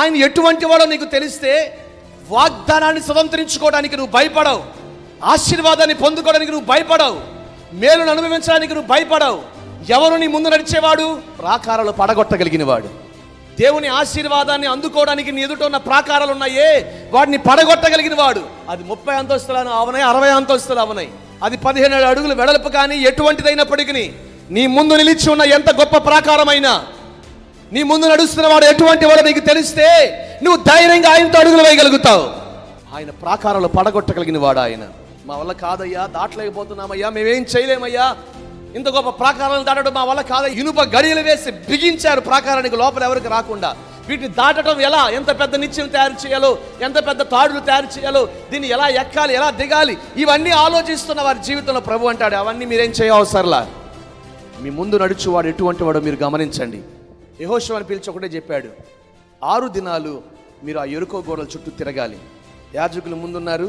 ఆయన ఎటువంటి వాడో నీకు తెలిస్తే వాగ్దానాన్ని స్వతంత్రించుకోవడానికి నువ్వు భయపడవు, ఆశీర్వాదాన్ని పొందుకోవడానికి నువ్వు భయపడవు, మేలును అనుభవించడానికి నువ్వు భయపడవు. ఎవరు నీ ముందు నడిచేవాడు? ప్రాకారాలు పడగొట్టగలిగిన వాడు. దేవుని ఆశీర్వాదాన్ని అందుకోవడానికి నీ ఎదుట ఉన్న ప్రాకారాలు ఉన్నాయే, వాటిని పడగొట్టగలిగిన వాడు. అది 30 అంతస్తులను అవనాయి, 60 అంతస్తులు అవనాయి, అది 17 అడుగులు వెడల్పు కానీ ఎటువంటిదైనప్పటికీ నీ ముందు నిలిచి ఉన్న ఎంత గొప్ప ప్రాకారమైనా, నీ ముందు నడుస్తున్న వాడు ఎటువంటి వాడు నీకు తెలిస్తే నువ్వు ధైర్యంగా ఆయనతో అడుగులు వేయగలుగుతావు. ఆయన ప్రాకారాలు పడగొట్టగలిగిన వాడు ఆయన. మా వల్ల కాదయ్యా, దాటలేకపోతున్నామయ్యా, మేమేం చేయలేమయ్యా, ఇంత గొప్ప ప్రాకారాలను దాటడం మా వల్ల కాదు. ఇనుప గడియలు వేసి బిగించారు ప్రాకారానికి, లోపల ఎవరికి రాకుండా. వీటిని దాటడం ఎలా, ఎంత పెద్ద నిత్యం తయారు చేయాలో, ఎంత పెద్ద తాడులు తయారు చేయాలో, దీన్ని ఎలా ఎక్కాలి, ఎలా దిగాలి, ఇవన్నీ ఆలోచిస్తున్న వారి జీవితంలో ప్రభు అంటాడు, అవన్నీ మీరేం చేయవసరలా. మీ ముందు నడుచువాడు ఎటువంటి వాడో మీరు గమనించండి. యెహోషువని పిలిచి ఒకటే చెప్పాడు, 6 దినాలు మీరు ఆ యెరికో గోడల చుట్టూ తిరగాలి. యాజకులు ముందున్నారు,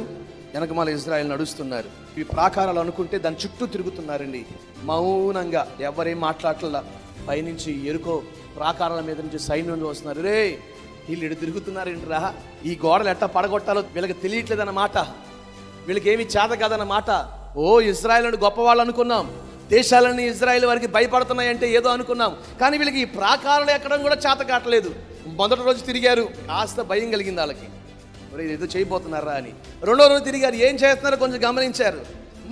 వెనకమాల ఇజ్రాయేల్ నడుస్తున్నారు. ఈ ప్రాకారాలు అనుకుంటే దాని చుట్టూ తిరుగుతున్నారండి మౌనంగా, ఎవరేం మాట్లాడట్లా. పైనుంచి యెరికో ప్రాకారాల మీద నుంచి సైన్యం వస్తున్నారు. రే వీళ్ళు ఇటు తిరుగుతున్నారేంట్రా, ఈ గోడలు ఎట్టా పడగొట్టాలో వీళ్ళకి తెలియట్లేదన్నమాట, వీళ్ళకి ఏమి చేత కాదన్నమాట. ఓ ఇజ్రాయేల్ అని గొప్పవాళ్ళు అనుకున్నాం, దేశాలన్నీ ఇజ్రాయేల్ వారికి భయపడుతున్నాయంటే ఏదో అనుకున్నాం, కానీ వీళ్ళకి ఈ ప్రాకారాలు ఎక్కడం కూడా చేత కావట్లేదు. మొదటి రోజు తిరిగారు, కాస్త భయం కలిగింది వాళ్ళకి, ఏదో చేయబోతున్నారా అని. 2వ రోజు తిరిగారు, ఏం చేస్తున్నారో కొంచెం గమనించారు.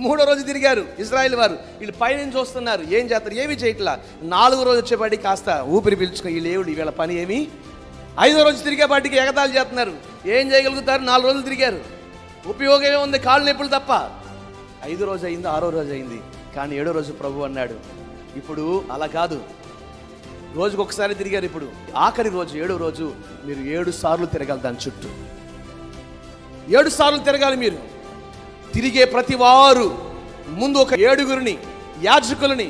3వ రోజు తిరిగారు ఇజ్రాయేల్ వారు, వీళ్ళు పైనుంచి చూస్తున్నారు, ఏం చేస్తారు, ఏమీ చేయట్లా. 4వ రోజు వచ్చేపాటికి కాస్త ఊపిరి పీల్చుకుని వీళ్ళు ఏమిటి వీళ్ళ పని ఏమి. 5వ రోజు తిరిగేపాటికి ఎగతాళి చేస్తున్నారు, ఏం చేయగలుగుతారు. 4 రోజులు తిరిగారు, ఉపయోగమే ఉంది, కాళ్ళు నొప్పులు తప్ప. 5వ రోజు అయింది, 6వ రోజు అయింది, కానీ 7వ రోజు ప్రభు అన్నాడు, ఇప్పుడు అలా కాదు, రోజుకు ఒకసారి తిరిగారు, ఇప్పుడు ఆఖరి రోజు 7వ రోజు మీరు 7 సార్లు తిరగాలి దాని చుట్టూ. 7 సార్లు తిరగాలి మీరు. తిరిగే ప్రతి వారు ముందు ఒక 7గురిని యాజకులని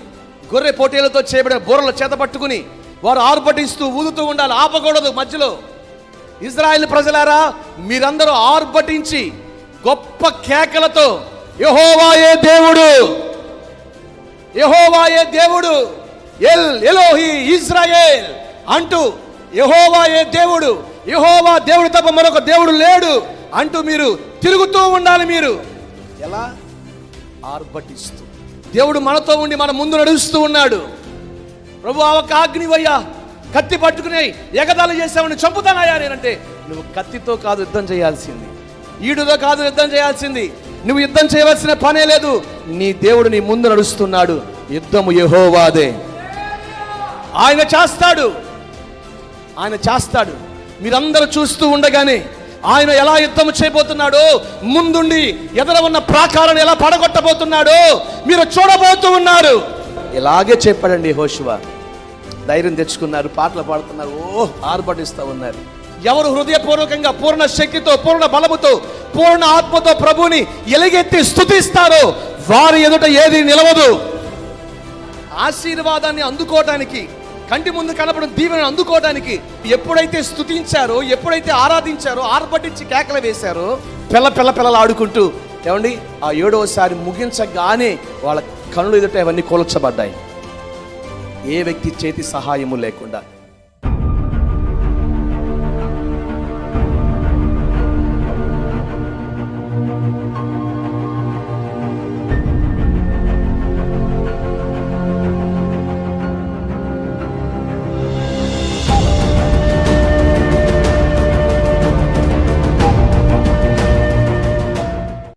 గొర్రె పోటీలతో చేయబడిన బోరల చేత పట్టుకుని వారు ఆర్భటిస్తూ ఊదుతూ ఉండాలి, ఆపకూడదు మధ్యలో. ఇజ్రాయేల్ ప్రజలారా, మీరందరూ ఆర్భటించి గొప్ప కేకలతో యెహోవాయే దేవుడు, యెహోవాయే దేవుడు, ఎల్ ఎలోహి ఇజ్రాయేల్ అంటూ, యెహోవాయే దేవుడు, యెహోవా దేవుడు తప్ప మరొక దేవుడు లేడు అంటూ మీరు తిరుగుతూ ఉండాలి. మీరు ఎలా? ఆర్భటిస్తూ. దేవుడు మనతో ఉండి మన ముందు నడుస్తూ ఉన్నాడు. ప్రభు ఒక అగ్నివయ్యా, కత్తి పట్టుకుని ఎగతాళి చేసామని చంపుతానయ్యా నేనంటే, నువ్వు కత్తితో కాదు యుద్ధం చేయాల్సింది, ఈడుతో కాదు యుద్ధం చేయాల్సింది, నువ్వు యుద్ధం చేయవలసిన పనే లేదు. నీ దేవుడు నీ ముందు నడుస్తున్నాడు, యుద్ధము యెహోవాదే, ఆయన చేస్తాడు, ఆయన చేస్తాడు. మీరందరూ చూస్తూ ఉండగానే ఆయన ఎలా యుద్ధం చేయబోతున్నాడో, ముందుండి ఎదుర ఉన్న ప్రాకారాన్ని ఎలా పడగొట్టబోతున్నాడో మీరు చూడబోతూ ఉన్నారు. ఇలాగే చెప్పాడండి యెహోషువ. ధైర్యం తెచ్చుకున్నారు, పాటలు పాడుతున్నారు, ఓ ఆర్భటిస్తూ ఉన్నారు. ఎవరు హృదయపూర్వకంగా పూర్ణ శక్తితో, పూర్ణ బలముతో, పూర్ణ ఆత్మతో ప్రభుని ఎలుగెత్తి స్తుతిస్తారో వారి ఎదుట ఏది నిలవదు. ఆశీర్వాదాన్ని అందుకోవటానికి, కంటి ముందు కనపడిన దీవెనను అందుకోవడానికి ఎప్పుడైతే స్తుతించారో, ఎప్పుడైతే ఆరాధించారో, ఆర్భటించి కేకలు వేశారో, పిల్లలు ఆడుకుంటూ, ఏమండి ఆ 7వసారి ముగించగానే వాళ్ళ కనులు ఎదుట అవన్నీ కూల్చబడ్డాయి, ఏ వ్యక్తి చేతి సహాయము లేకుండా.